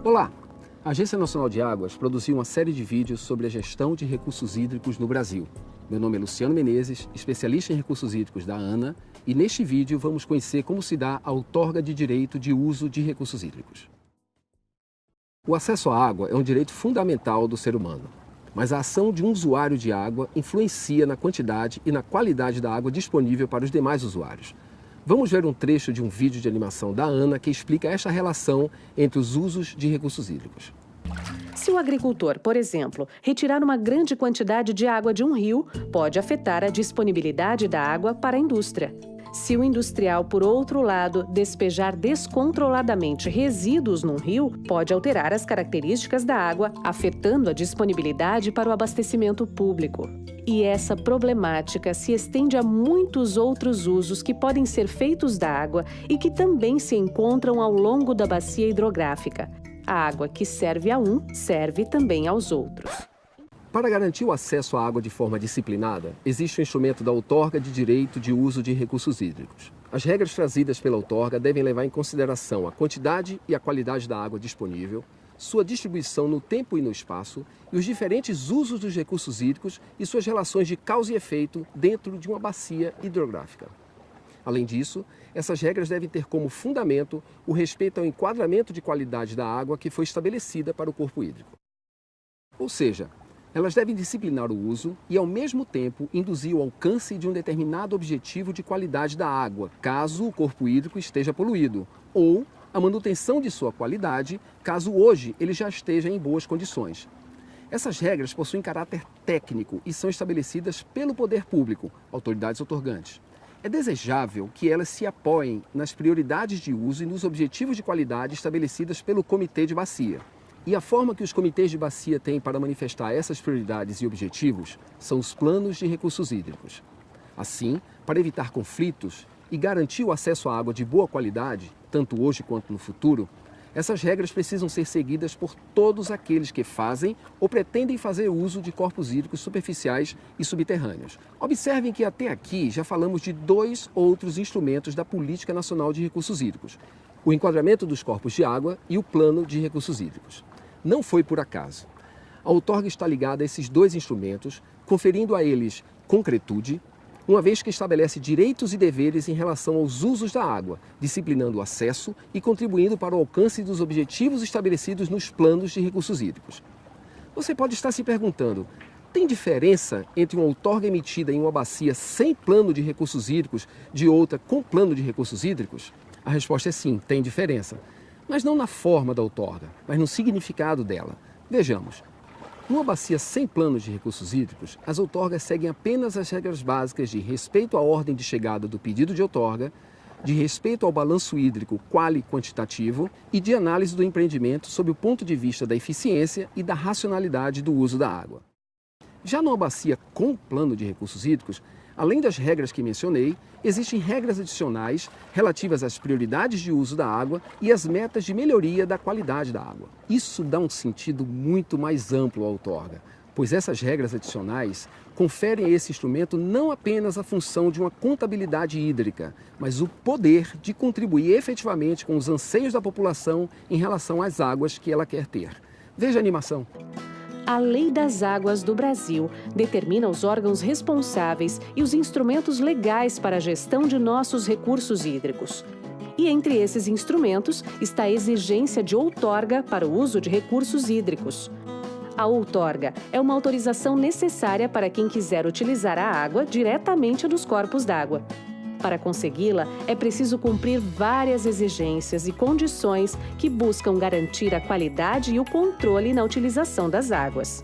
Olá! A Agência Nacional de Águas produziu uma série de vídeos sobre a gestão de recursos hídricos no Brasil. Meu nome é Luciano Menezes, especialista em recursos hídricos da ANA, e neste vídeo vamos conhecer como se dá a outorga de direito de uso de recursos hídricos. O acesso à água é um direito fundamental do ser humano, mas a ação de um usuário de água influencia na quantidade e na qualidade da água disponível para os demais usuários. Vamos ver um trecho de um vídeo de animação da ANA que explica esta relação entre os usos de recursos hídricos. Se o agricultor, por exemplo, retirar uma grande quantidade de água de um rio, pode afetar a disponibilidade da água para a indústria. Se o industrial, por outro lado, despejar descontroladamente resíduos num rio, pode alterar as características da água, afetando a disponibilidade para o abastecimento público. E essa problemática se estende a muitos outros usos que podem ser feitos da água e que também se encontram ao longo da bacia hidrográfica. A água que serve a um, serve também aos outros. Para garantir o acesso à água de forma disciplinada, existe o instrumento da outorga de direito de uso de recursos hídricos. As regras trazidas pela outorga devem levar em consideração a quantidade e a qualidade da água disponível, sua distribuição no tempo e no espaço, e os diferentes usos dos recursos hídricos e suas relações de causa e efeito dentro de uma bacia hidrográfica. Além disso, essas regras devem ter como fundamento o respeito ao enquadramento de qualidade da água que foi estabelecida para o corpo hídrico. Ou seja, elas devem disciplinar o uso e, ao mesmo tempo, induzir o alcance de um determinado objetivo de qualidade da água, caso o corpo hídrico esteja poluído, ou a manutenção de sua qualidade, caso hoje ele já esteja em boas condições. Essas regras possuem caráter técnico e são estabelecidas pelo poder público, autoridades outorgantes. É desejável que elas se apoiem nas prioridades de uso e nos objetivos de qualidade estabelecidas pelo Comitê de Bacia. E a forma que os comitês de bacia têm para manifestar essas prioridades e objetivos são os planos de recursos hídricos. Assim, para evitar conflitos e garantir o acesso à água de boa qualidade, tanto hoje quanto no futuro, essas regras precisam ser seguidas por todos aqueles que fazem ou pretendem fazer uso de corpos hídricos superficiais e subterrâneos. Observem que até aqui já falamos de dois outros instrumentos da Política Nacional de Recursos Hídricos: o enquadramento dos corpos de água e o plano de recursos hídricos. Não foi por acaso. A outorga está ligada a esses dois instrumentos, conferindo a eles concretude, uma vez que estabelece direitos e deveres em relação aos usos da água, disciplinando o acesso e contribuindo para o alcance dos objetivos estabelecidos nos planos de recursos hídricos. Você pode estar se perguntando: tem diferença entre uma outorga emitida em uma bacia sem plano de recursos hídricos de outra com plano de recursos hídricos? A resposta é sim, tem diferença. Mas não na forma da outorga, mas no significado dela. Vejamos. Numa bacia sem planos de recursos hídricos, as outorgas seguem apenas as regras básicas de respeito à ordem de chegada do pedido de outorga, de respeito ao balanço hídrico quali-quantitativo e de análise do empreendimento sob o ponto de vista da eficiência e da racionalidade do uso da água. Já numa bacia com plano de recursos hídricos, além das regras que mencionei, existem regras adicionais relativas às prioridades de uso da água e às metas de melhoria da qualidade da água. Isso dá um sentido muito mais amplo à outorga, pois essas regras adicionais conferem a esse instrumento não apenas a função de uma contabilidade hídrica, mas o poder de contribuir efetivamente com os anseios da população em relação às águas que ela quer ter. Veja a animação. A Lei das Águas do Brasil determina os órgãos responsáveis e os instrumentos legais para a gestão de nossos recursos hídricos. E entre esses instrumentos está a exigência de outorga para o uso de recursos hídricos. A outorga é uma autorização necessária para quem quiser utilizar a água diretamente dos corpos d'água. Para consegui-la, é preciso cumprir várias exigências e condições que buscam garantir a qualidade e o controle na utilização das águas.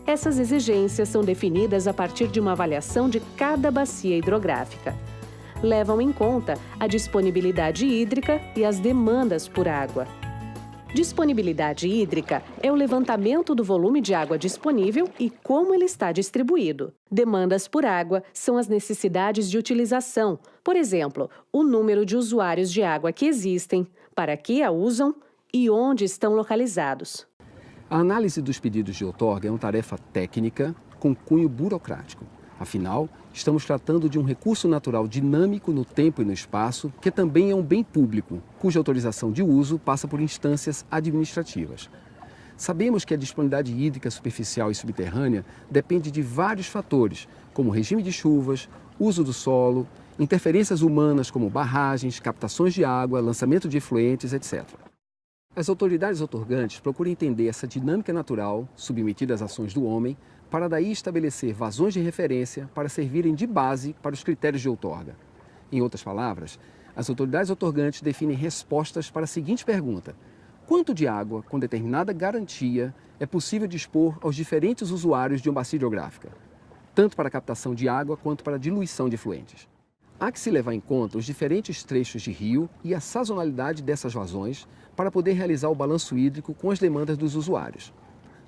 Essas exigências são definidas a partir de uma avaliação de cada bacia hidrográfica. Levam em conta a disponibilidade hídrica e as demandas por água. Disponibilidade hídrica é o levantamento do volume de água disponível e como ele está distribuído. Demandas por água são as necessidades de utilização, por exemplo, o número de usuários de água que existem, para que a usam e onde estão localizados. A análise dos pedidos de outorga é uma tarefa técnica com cunho burocrático. Afinal, estamos tratando de um recurso natural dinâmico no tempo e no espaço, que também é um bem público, cuja autorização de uso passa por instâncias administrativas. Sabemos que a disponibilidade hídrica superficial e subterrânea depende de vários fatores, como regime de chuvas, uso do solo, interferências humanas como barragens, captações de água, lançamento de efluentes, etc. As autoridades outorgantes procuram entender essa dinâmica natural, submetida às ações do homem, para daí estabelecer vazões de referência para servirem de base para os critérios de outorga. Em outras palavras, as autoridades outorgantes definem respostas para a seguinte pergunta: quanto de água, com determinada garantia, é possível dispor aos diferentes usuários de uma bacia hidrográfica, tanto para a captação de água quanto para a diluição de efluentes? Há que se levar em conta os diferentes trechos de rio e a sazonalidade dessas vazões para poder realizar o balanço hídrico com as demandas dos usuários.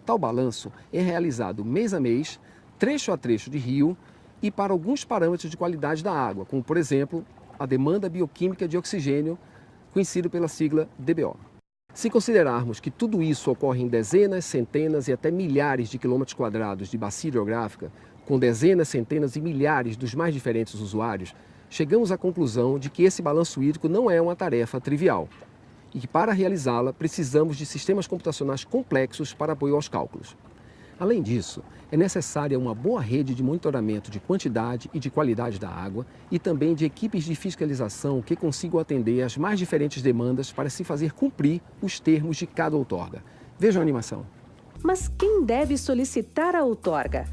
Tal balanço é realizado mês a mês, trecho a trecho de rio e para alguns parâmetros de qualidade da água, como, por exemplo, a demanda bioquímica de oxigênio, conhecido pela sigla DBO. Se considerarmos que tudo isso ocorre em dezenas, centenas e até milhares de quilômetros quadrados de bacia hidrográfica, com dezenas, centenas e milhares dos mais diferentes usuários, chegamos à conclusão de que esse balanço hídrico não é uma tarefa trivial e que, para realizá-la, precisamos de sistemas computacionais complexos para apoio aos cálculos. Além disso, é necessária uma boa rede de monitoramento de quantidade e de qualidade da água e também de equipes de fiscalização que consigam atender às mais diferentes demandas para se fazer cumprir os termos de cada outorga. Vejam a animação. Mas quem deve solicitar a outorga?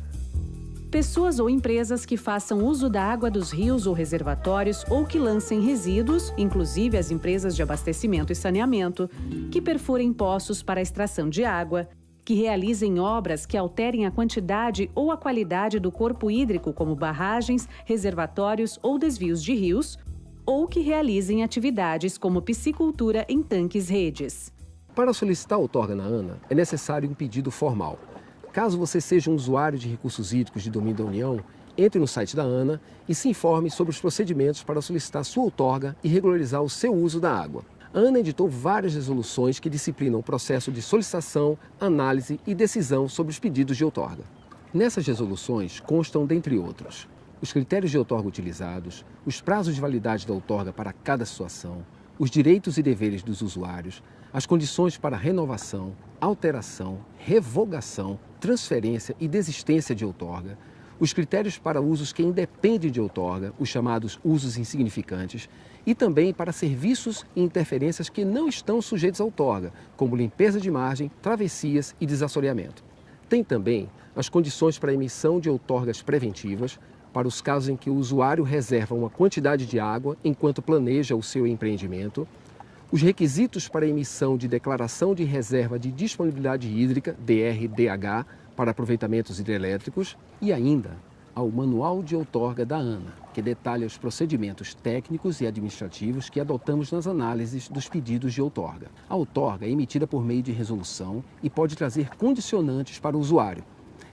Pessoas ou empresas que façam uso da água dos rios ou reservatórios ou que lancem resíduos, inclusive as empresas de abastecimento e saneamento, que perfurem poços para a extração de água, que realizem obras que alterem a quantidade ou a qualidade do corpo hídrico, como barragens, reservatórios ou desvios de rios, ou que realizem atividades como piscicultura em tanques-redes. Para solicitar a outorga na ANA, é necessário um pedido formal. Caso você seja um usuário de recursos hídricos de domínio da União, entre no site da ANA e se informe sobre os procedimentos para solicitar sua outorga e regularizar o seu uso da água. A ANA editou várias resoluções que disciplinam o processo de solicitação, análise e decisão sobre os pedidos de outorga. Nessas resoluções constam, dentre outros, os critérios de outorga utilizados, os prazos de validade da outorga para cada situação, os direitos e deveres dos usuários, as condições para renovação, alteração, revogação, transferência e desistência de outorga, os critérios para usos que independem de outorga, os chamados usos insignificantes, e também para serviços e interferências que não estão sujeitos à outorga, como limpeza de margem, travessias e desassoreamento. Tem também as condições para a emissão de outorgas preventivas, para os casos em que o usuário reserva uma quantidade de água enquanto planeja o seu empreendimento, os requisitos para a emissão de declaração de reserva de disponibilidade hídrica, DRDH, para aproveitamentos hidrelétricos e ainda ao Manual de Outorga da ANA, que detalha os procedimentos técnicos e administrativos que adotamos nas análises dos pedidos de outorga. A outorga é emitida por meio de resolução e pode trazer condicionantes para o usuário.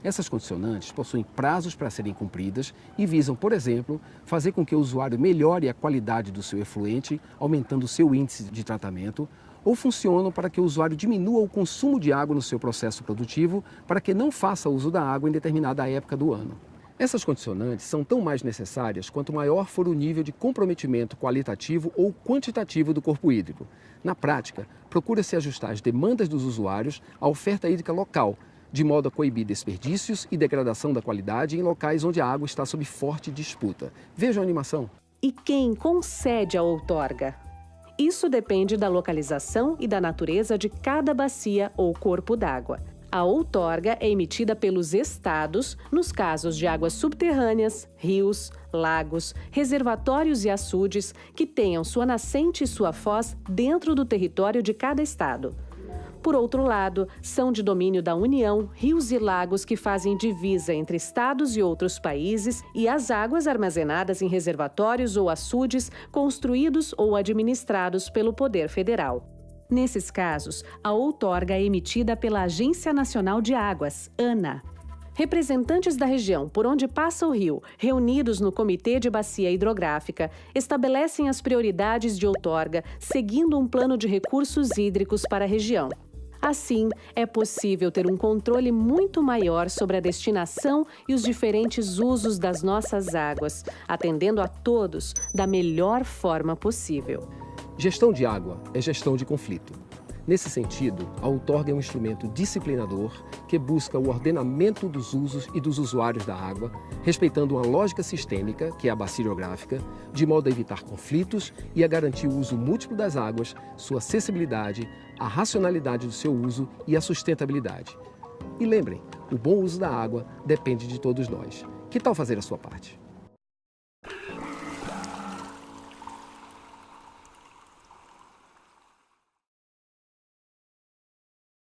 Essas condicionantes possuem prazos para serem cumpridas e visam, por exemplo, fazer com que o usuário melhore a qualidade do seu efluente, aumentando o seu índice de tratamento, ou funcionam para que o usuário diminua o consumo de água no seu processo produtivo para que não faça uso da água em determinada época do ano. Essas condicionantes são tão mais necessárias quanto maior for o nível de comprometimento qualitativo ou quantitativo do corpo hídrico. Na prática, procura-se ajustar as demandas dos usuários à oferta hídrica local, de modo a coibir desperdícios e degradação da qualidade em locais onde a água está sob forte disputa. Vejam a animação. E quem concede a outorga? Isso depende da localização e da natureza de cada bacia ou corpo d'água. A outorga é emitida pelos estados nos casos de águas subterrâneas, rios, lagos, reservatórios e açudes que tenham sua nascente e sua foz dentro do território de cada estado. Por outro lado, são de domínio da União rios e lagos que fazem divisa entre estados e outros países e as águas armazenadas em reservatórios ou açudes construídos ou administrados pelo Poder Federal. Nesses casos, a outorga é emitida pela Agência Nacional de Águas, ANA. Representantes da região por onde passa o rio, reunidos no Comitê de Bacia Hidrográfica, estabelecem as prioridades de outorga seguindo um plano de recursos hídricos para a região. Assim, é possível ter um controle muito maior sobre a destinação e os diferentes usos das nossas águas, atendendo a todos da melhor forma possível. Gestão de água é gestão de conflito. Nesse sentido, a outorga é um instrumento disciplinador que busca o ordenamento dos usos e dos usuários da água, respeitando uma lógica sistêmica, que é a bacia hidrográfica, de modo a evitar conflitos e a garantir o uso múltiplo das águas, sua acessibilidade, a racionalidade do seu uso e a sustentabilidade. E lembrem, o bom uso da água depende de todos nós. Que tal fazer a sua parte?